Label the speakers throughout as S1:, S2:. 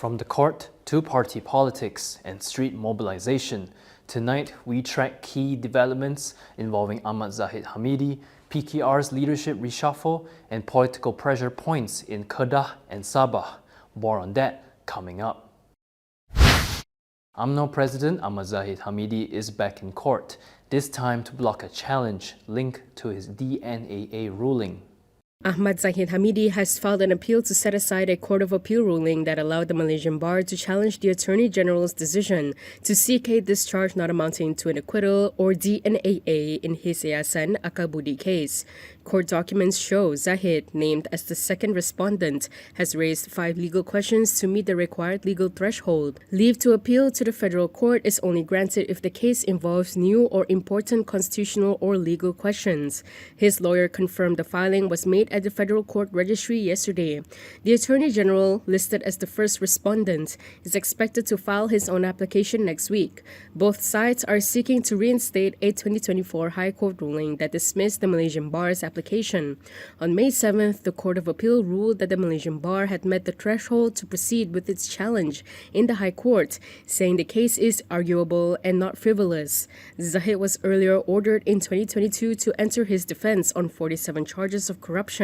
S1: From the court to party politics and street mobilization, tonight we track key developments involving Ahmad Zahid Hamidi, PKR's leadership reshuffle, and political pressure points in Kedah and Sabah. More on that coming up. UMNO President Ahmad Zahid Hamidi is back in court, this time to block a challenge linked to his DNAA ruling.
S2: Ahmad Zahid Hamidi has filed an appeal to set aside a Court of Appeal ruling that allowed the Malaysian Bar to challenge the Attorney General's decision to seek a discharge not amounting to an acquittal or DNAA in his Yayasan Akalbudi case. Court documents show Zahid, named as the second respondent, has raised 5 legal questions to meet the required legal threshold. Leave to appeal to the federal court is only granted if the case involves new or important constitutional or legal questions. His lawyer confirmed the filing was made at the Federal Court Registry yesterday. The Attorney General, listed as the first respondent, is expected to file his own application next week. Both sides are seeking to reinstate a 2024 High Court ruling that dismissed the Malaysian Bar's application. On May 7th, the Court of Appeal ruled that the Malaysian Bar had met the threshold to proceed with its challenge in the High Court, saying the case is arguable and not frivolous. Zahid was earlier ordered in 2022 to enter his defense on 47 charges of corruption,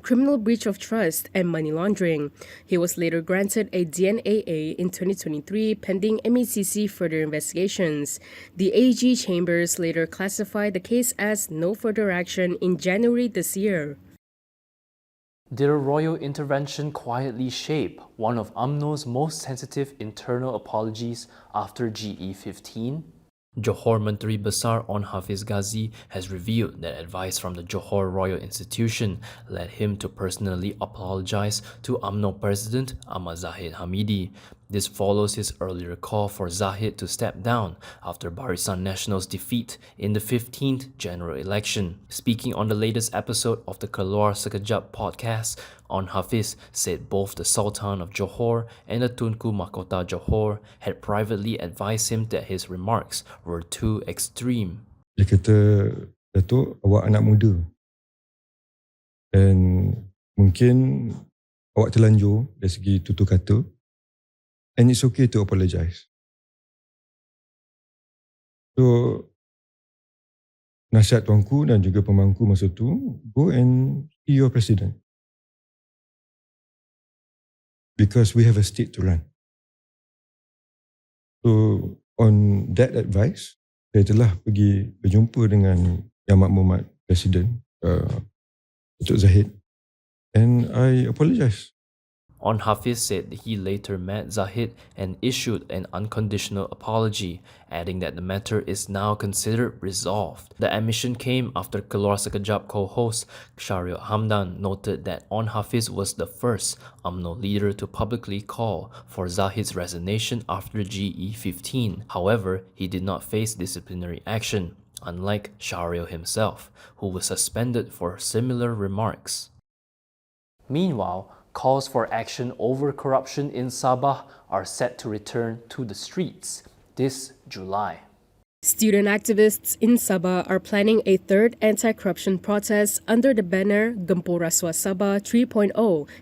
S2: criminal breach of trust, and money laundering. He was later granted a DNAA in 2023 pending MECC further investigations. The AG chambers later classified the case as no further action in January this year.
S1: Did a royal intervention quietly shape one of UMNO's most sensitive internal apologies after GE15? Johor Menteri Besar on Hafiz Ghazi has revealed that advice from the Johor Royal Institution led him to personally apologize to UMNO President Ahmad Zahid Hamidi. This follows his earlier call for Zahid to step down after Barisan Nasional's defeat in the 15th general election. Speaking on the latest episode of the Keluar Sekejap podcast, On Hafiz said both the Sultan of Johor and the Tunku Mahkota Johor had privately advised him that his remarks were too extreme.
S3: Dia kata, Datuk, awak anak muda dan mungkin awak terlanjur dari segi tutur kata, and it's okay to apologize. So, nasihat tuanku dan juga pemangku masa tu, go and see your president. Because we have a state to run. So, on that advice, saya telah pergi berjumpa dengan Yang Amat Presiden, Datuk Zahid, and I apologize.
S1: On Hafiz said he later met Zahid and issued an unconditional apology, adding that the matter is now considered resolved. The admission came after Keluar Sekejap co-host Syariot Hamdan noted that On Hafiz was the first UMNO leader to publicly call for Zahid's resignation after GE15. However, he did not face disciplinary action, unlike Syariot himself, who was suspended for similar remarks. Meanwhile, calls for action over corruption in Sabah are set to return to the streets this July.
S2: Student activists in Sabah are planning a third anti-corruption protest under the banner Gempur Rasuah Sabah 3.0,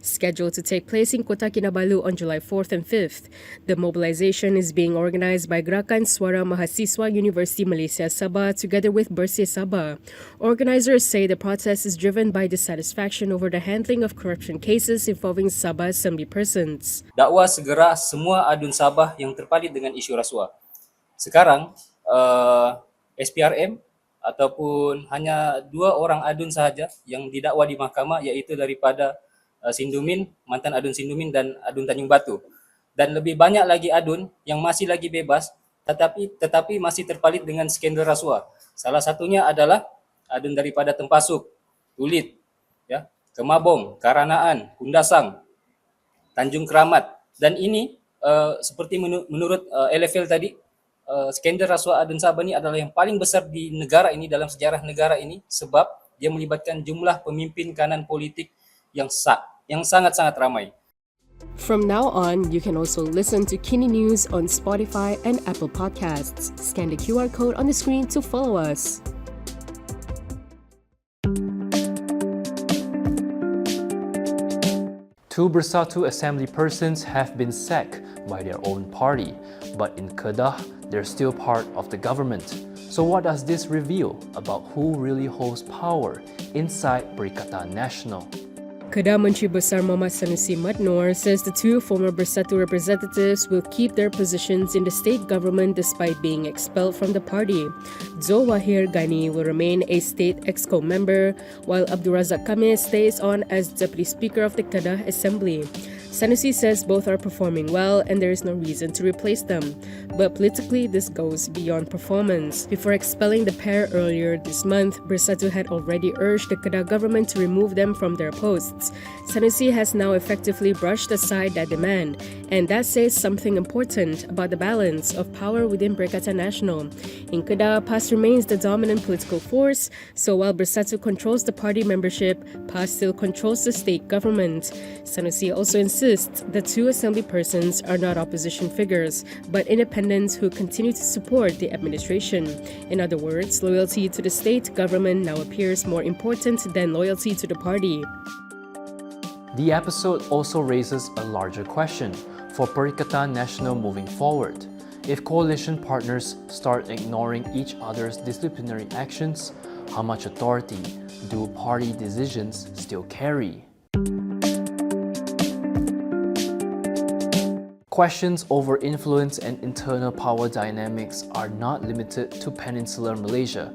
S2: scheduled to take place in Kota Kinabalu on July 4th and 5th. The mobilization is being organized by Gerakan Suara Mahasiswa Universiti Malaysia Sabah together with Bersih Sabah. Organizers say the protest is driven by dissatisfaction over the handling of corruption cases involving Sabah assemblypersons.
S4: Dakwa segera semua adun Sabah yang terpalit dengan isu rasuah. Sekarang, SPRM ataupun hanya 2 orang adun sahaja yang didakwa di mahkamah, iaitu daripada Sindumin, mantan adun Sindumin dan adun Tanjung Batu. Dan lebih banyak lagi adun yang masih lagi bebas tetapi masih terpalit dengan skandal rasuah. Salah satunya adalah adun daripada Tempasuk, Tulit, ya, Kemabong, Karanaan, Kundasang, Tanjung Keramat. Dan ini seperti menurut LFL tadi, skandal rasuah adun Sabah ini adalah yang paling besar di negara ini, dalam sejarah negara ini, sebab dia melibatkan jumlah pemimpin kanan politik yang sangat-sangat ramai.
S2: From now on, you can also listen to KiniNews on Spotify and Apple Podcasts. Scan the QR code on the screen to follow us.
S1: Two Bersatu assembly persons have been sacked by their own party, but in Kedah, they're still part of the government. So what does this reveal about who really holds power inside Perikatan Nasional?
S2: Kedah Menteri Besar Muhammad Sanusi says the two former Bersatu representatives will keep their positions in the state government despite being expelled from the party. Wahir Ghani will remain a state exco member, while Abdul Razak Kamil stays on as Deputy Speaker of the Kedah Assembly. Sanusi says both are performing well and there is no reason to replace them. But politically, this goes beyond performance. Before expelling the pair earlier this month, Bersatu had already urged the Kedah government to remove them from their posts. Sanusi has now effectively brushed aside that demand, and that says something important about the balance of power within Perikatan Nasional. In Kedah, PAS remains the dominant political force, so while Bersatu controls the party membership, PAS still controls the state government. Sanusi also insists the two assembly persons are not opposition figures, but independents who continue to support the administration. In other words, loyalty to the state government now appears more important than loyalty to the party.
S1: The episode also raises a larger question for Perikatan Nasional moving forward. If coalition partners start ignoring each other's disciplinary actions, how much authority do party decisions still carry? Questions over influence and internal power dynamics are not limited to peninsular Malaysia.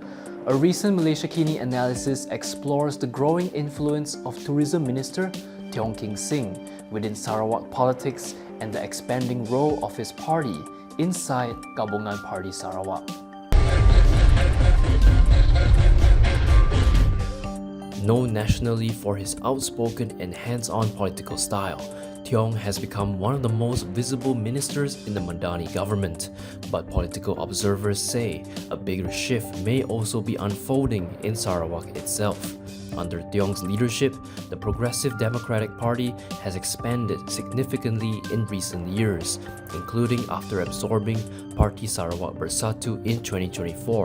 S1: A recent Malaysia Kini analysis explores the growing influence of Tourism Minister Tiong King Sing within Sarawak politics and the expanding role of his party inside Gabungan Party Sarawak. Known nationally for his outspoken and hands-on political style, Tiong has become one of the most visible ministers in the Madani government. But political observers say a bigger shift may also be unfolding in Sarawak itself. Under Tiong's leadership, the Progressive Democratic Party has expanded significantly in recent years, including after absorbing Parti Sarawak Bersatu in 2024.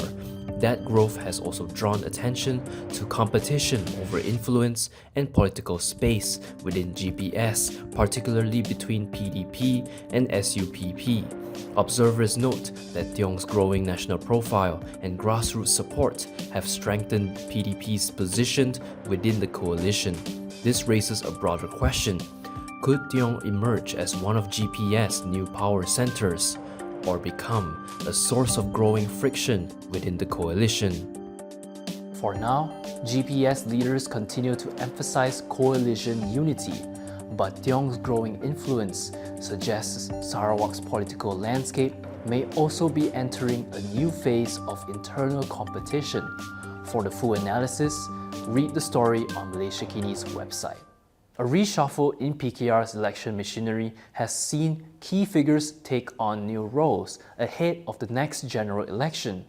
S1: That growth has also drawn attention to competition over influence and political space within GPS, particularly between PDP and SUPP. Observers note that Tiong's growing national profile and grassroots support have strengthened PDP's position within the coalition. This raises a broader question. Could Tiong emerge as one of GPS' new power centers, or become a source of growing friction within the coalition? For now, GPS leaders continue to emphasize coalition unity, but Tiong's growing influence suggests Sarawak's political landscape may also be entering a new phase of internal competition. For the full analysis, read the story on Malaysia Kini's website. A reshuffle in PKR's election machinery has seen key figures take on new roles ahead of the next general election.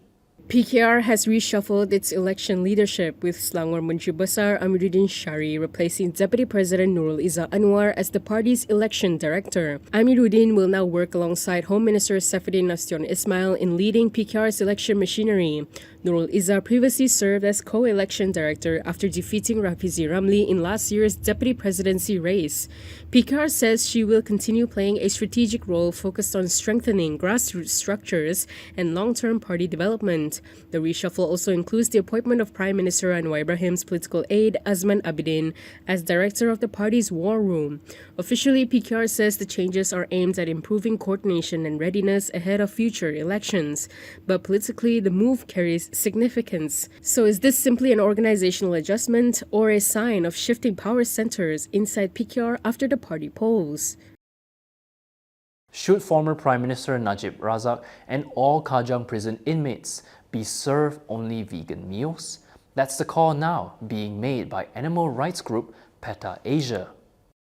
S2: PKR has reshuffled its election leadership with Selangor Menteri Besar Amiruddin Seri replacing Deputy President Nurul Izzah Anwar as the party's election director. Amiruddin will now work alongside Home Minister Saifuddin Nasution Ismail in leading PKR's election machinery. Nurul Izzah previously served as co-election director after defeating Rafizi Ramli in last year's deputy presidency race. PKR says she will continue playing a strategic role focused on strengthening grassroots structures and long-term party development. The reshuffle also includes the appointment of Prime Minister Anwar Ibrahim's political aide Azman Abidin as director of the party's war room. Officially, PKR says the changes are aimed at improving coordination and readiness ahead of future elections. But politically, the move carries significance. So is this simply an organizational adjustment or a sign of shifting power centers inside PKR after the party polls?
S1: Should former Prime Minister Najib Razak and all Kajang prison inmates be served only vegan meals? That's the call now being made by animal rights group PETA Asia.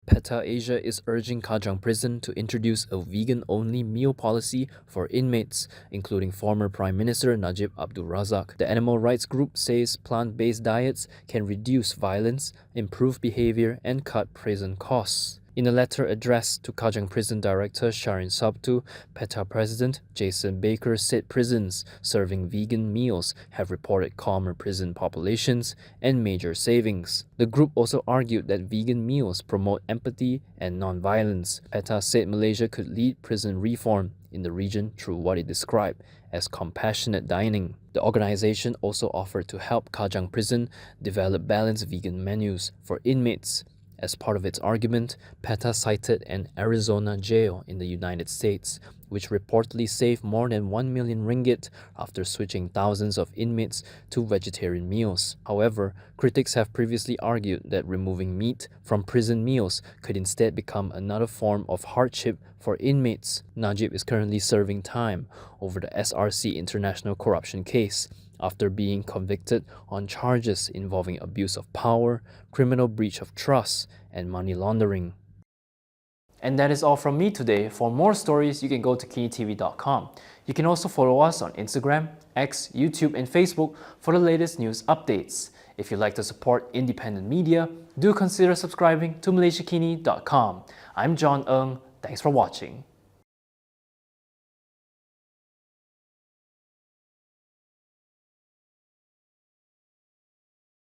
S1: PETA Asia is urging Kajang Prison to introduce a vegan-only meal policy for inmates, including former Prime Minister Najib Abdul Razak. The animal rights group says plant-based diets can reduce violence, improve behavior, and cut prison costs. In a letter addressed to Kajang Prison Director Sharin Sabtu, PETA President Jason Baker said prisons serving vegan meals have reported calmer prison populations and major savings. The group also argued that vegan meals promote empathy and non-violence. PETA said Malaysia could lead prison reform in the region through what it described as compassionate dining. The organization also offered to help Kajang Prison develop balanced vegan menus for inmates. As part of its argument, PETA cited an Arizona jail in the United States, which reportedly saved more than 1 million ringgit after switching thousands of inmates to vegetarian meals. However, critics have previously argued that removing meat from prison meals could instead become another form of hardship for inmates. Najib is currently serving time over the SRC international corruption case, after being convicted on charges involving abuse of power, criminal breach of trust, and money laundering. And that is all from me today. For more stories, you can go to kinitv.com. You can also follow us on Instagram, X, YouTube, and Facebook for the latest news updates. If you'd like to support independent media, do consider subscribing to malaysiakini.com. I'm John Ng. Thanks for watching.